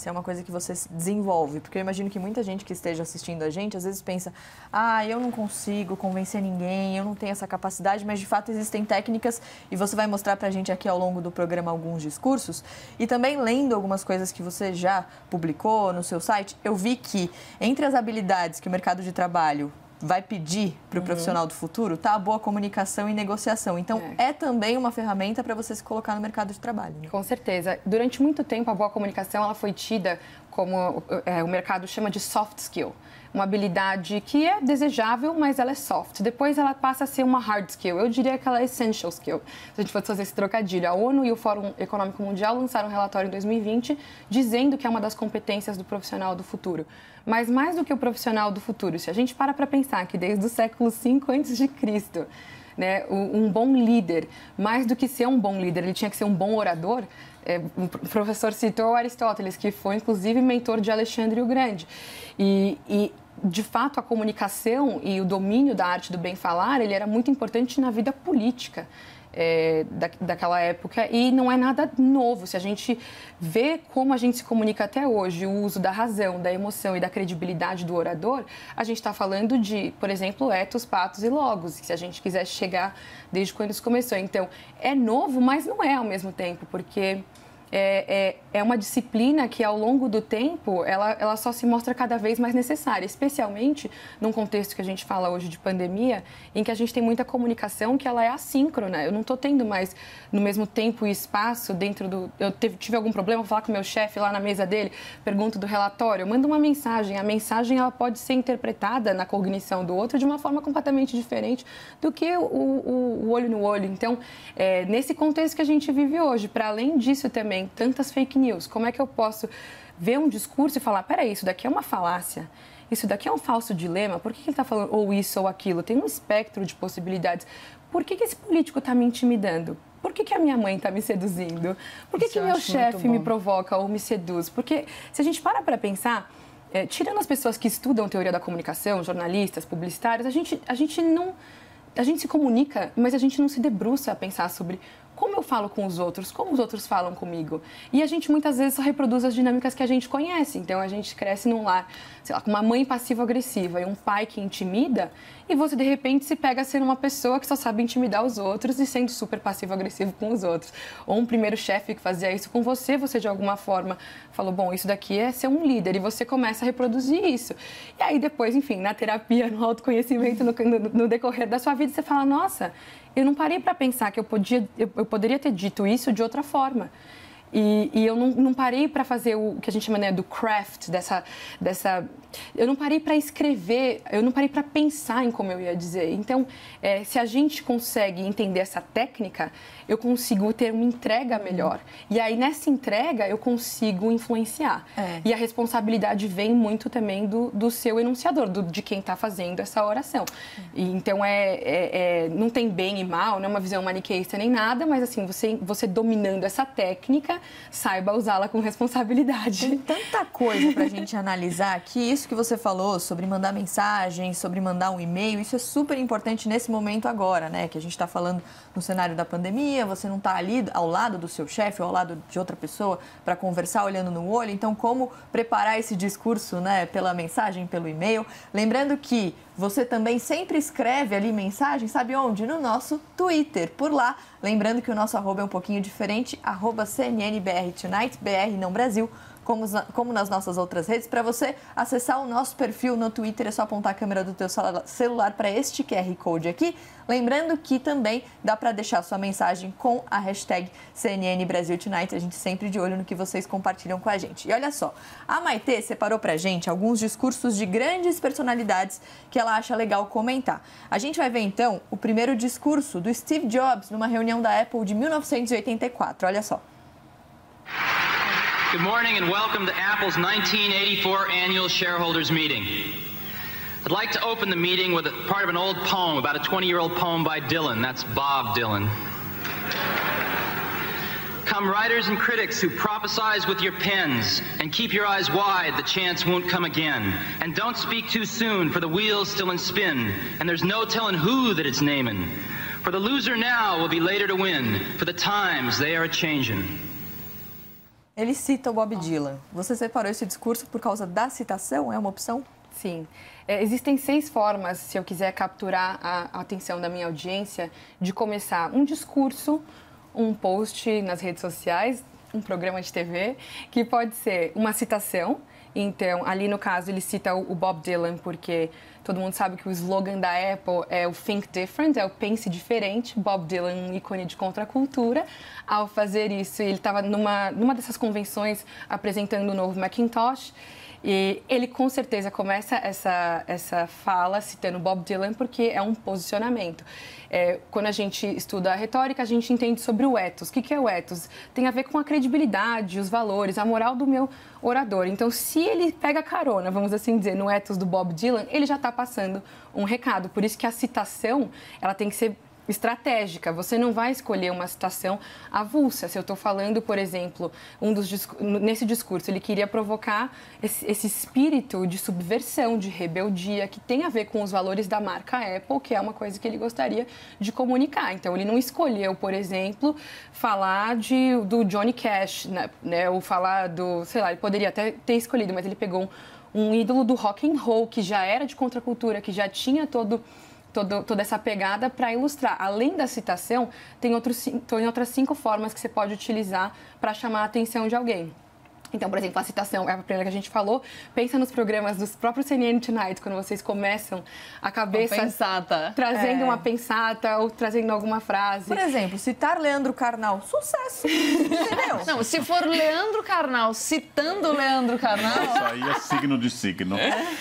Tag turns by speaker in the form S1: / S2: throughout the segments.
S1: se é uma coisa que você desenvolve, porque eu imagino que muita gente que esteja assistindo a gente, às vezes pensa, eu não consigo convencer ninguém, eu não tenho essa capacidade, mas de fato existem técnicas e você vai mostrar pra gente aqui ao longo do programa alguns discursos e também lendo algumas coisas que você já publicou no seu site, eu vi que entre as habilidades que o mercado de trabalho vai pedir para o profissional do futuro, tá a boa comunicação e negociação. Então, é também uma ferramenta para você se colocar no mercado de trabalho. Né?
S2: Com certeza. Durante muito tempo, a boa comunicação ela foi tida como o mercado chama de soft skill. Uma habilidade que é desejável, mas ela é soft. Depois ela passa a ser uma hard skill. Eu diria que ela é essential skill. Se a gente fosse fazer esse trocadilho. A ONU e o Fórum Econômico Mundial lançaram um relatório em 2020 dizendo que é uma das competências do profissional do futuro. Mas mais do que o profissional do futuro, se a gente para pensar que desde o século V a.C., né, um bom líder, mais do que ser um bom líder, ele tinha que ser um bom orador. O professor citou Aristóteles, que foi inclusive mentor de Alexandre o Grande. E de fato, a comunicação e o domínio da arte do bem falar, ele era muito importante na vida política daquela época e não é nada novo. Se a gente vê como a gente se comunica até hoje, o uso da razão, da emoção e da credibilidade do orador, a gente está falando de, por exemplo, ethos, patos e logos, se a gente quisesse chegar desde quando isso começou. Então, é novo, mas não é ao mesmo tempo, porque é uma disciplina que, ao longo do tempo, ela só se mostra cada vez mais necessária, especialmente num contexto que a gente fala hoje de pandemia, em que a gente tem muita comunicação que ela é assíncrona. Eu não estou tendo mais, no mesmo tempo e espaço, dentro do... Eu tive algum problema, vou falar com o meu chefe lá na mesa dele, pergunto do relatório, eu mando uma mensagem. A mensagem ela pode ser interpretada na cognição do outro de uma forma completamente diferente do que o olho no olho. Então, nesse contexto que a gente vive hoje, para além disso também, tantas fake news. Como é que eu posso ver um discurso e falar, peraí, isso daqui é uma falácia, isso daqui é um falso dilema, por que ele está falando ou isso ou aquilo? Tem um espectro de possibilidades. Por que esse político está me intimidando? Por que a minha mãe está me seduzindo? Por que meu chefe me provoca ou me seduz? Porque se a gente para pensar, tirando as pessoas que estudam teoria da comunicação, jornalistas, publicitários, a gente se comunica, mas a gente não se debruça a pensar sobre como eu falo com os outros, como os outros falam comigo. E a gente muitas vezes só reproduz as dinâmicas que a gente conhece. Então a gente cresce num lar, sei lá, com uma mãe passivo-agressiva e um pai que intimida, e você de repente se pega sendo uma pessoa que só sabe intimidar os outros e sendo super passivo-agressivo com os outros. Ou um primeiro chefe que fazia isso com você de alguma forma falou, bom, isso daqui é ser um líder, e você começa a reproduzir isso. E aí depois, enfim, na terapia, no autoconhecimento, no decorrer da sua vida, você fala, nossa, eu não parei para pensar que eu poderia ter dito isso de outra forma. E eu não parei para fazer o que a gente chama, né, do craft, eu não parei para escrever, eu não parei para pensar em como eu ia dizer. Então, se a gente consegue entender essa técnica, eu consigo ter uma entrega melhor. E aí, nessa entrega, eu consigo influenciar. E a responsabilidade vem muito também do seu enunciador, de quem está fazendo essa oração. E, então, não tem bem e mal, não é uma visão maniqueísta nem nada, mas assim, você dominando essa técnica, saiba usá-la com responsabilidade.
S1: Tem tanta coisa para a gente analisar que isso que você falou sobre mandar mensagem, sobre mandar um e-mail, isso é super importante nesse momento agora, né? Que a gente está falando no cenário da pandemia, você não está ali ao lado do seu chefe ou ao lado de outra pessoa para conversar olhando no olho. Então, como preparar esse discurso, né? Pela mensagem, pelo e-mail. Lembrando que você também sempre escreve ali mensagem, sabe onde? No nosso Twitter, por lá. Lembrando que o nosso arroba é um pouquinho diferente, @CNNBRTonight, BR não Brasil, como nas nossas outras redes. Para você acessar o nosso perfil no Twitter, é só apontar a câmera do teu celular para este QR Code aqui. Lembrando que também dá para deixar sua mensagem com a hashtag CNN Brasil Tonight. A gente sempre de olho no que vocês compartilham com a gente. E olha só, a Maitê separou para a gente alguns discursos de grandes personalidades que ela acha legal comentar. A gente vai ver então o primeiro discurso do Steve Jobs numa reunião da Apple de 1984. Olha só.
S3: Good morning and welcome to Apple's 1984 annual shareholders meeting. I'd like to open the meeting with a part of an old poem, about a 20-year-old poem by Dylan. That's Bob Dylan. Come writers and critics who prophesize with your pens, and keep your eyes wide, the chance won't come again. And don't speak too soon, for the wheel's still in spin, and there's no telling who that it's naming. For the loser now will be later to win, for the times they are a-changin'.
S1: Ele cita o Bob Dylan. Você separou esse discurso por causa da citação? É uma opção?
S2: Sim. Existem 6 formas, se eu quiser capturar a atenção da minha audiência, de começar um discurso, um post nas redes sociais, um programa de TV, que pode ser uma citação. Então, ali no caso, ele cita o Bob Dylan, porque todo mundo sabe que o slogan da Apple é o Think Different, é o pense diferente. Bob Dylan, um ícone de contracultura. Ao fazer isso, ele estava numa dessas convenções apresentando o novo Macintosh. E ele, com certeza, começa essa fala citando Bob Dylan porque é um posicionamento. Quando a gente estuda a retórica, a gente entende sobre o ethos. O que é o ethos? Tem a ver com a credibilidade, os valores, a moral do meu orador. Então, se ele pega carona, vamos assim dizer, no ethos do Bob Dylan, ele já está passando um recado. Por isso que a citação, ela tem que ser estratégica. Você não vai escolher uma citação avulsa. Se eu estou falando, por exemplo, nesse discurso, ele queria provocar esse espírito de subversão, de rebeldia, que tem a ver com os valores da marca Apple, que é uma coisa que ele gostaria de comunicar. Então, ele não escolheu, por exemplo, falar do Johnny Cash, né? Ou falar sei lá, ele poderia até ter escolhido, mas ele pegou um ídolo do rock and roll, que já era de contracultura, que já tinha toda essa pegada para ilustrar. Além da citação, tem outras 5 formas que você pode utilizar para chamar a atenção de alguém. Então, por exemplo, a citação é a primeira que a gente falou. Pensa nos programas dos próprios CNN Tonight, quando vocês começam a cabeça trazendo uma pensata ou trazendo alguma frase.
S1: Por exemplo, citar Leandro Carnal, sucesso, entendeu?
S4: Não, se for Leandro Carnal citando Leandro Carnal...
S5: Isso aí é signo de signo.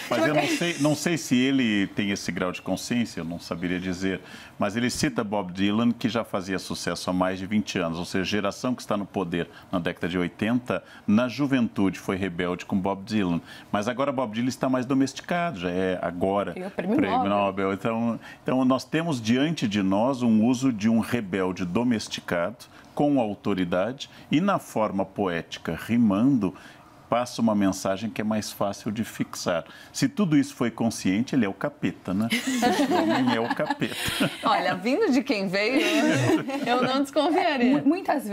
S5: Mas eu não sei se ele tem esse grau de consciência, eu não saberia dizer. Mas ele cita Bob Dylan, que já fazia sucesso há mais de 20 anos. Ou seja, a geração que está no poder na década de 80, na juventude foi rebelde com Bob Dylan. Mas agora Bob Dylan está mais domesticado, já é agora
S2: prêmio
S5: Nobel. Então, nós temos diante de nós um uso de um rebelde domesticado, com autoridade e na forma poética, rimando, passa uma mensagem que é mais fácil de fixar. Se tudo isso foi consciente, ele é o capeta, né? Esse homem é o capeta.
S4: Olha, vindo de quem veio, eu não desconfiaria.
S2: Muitas vezes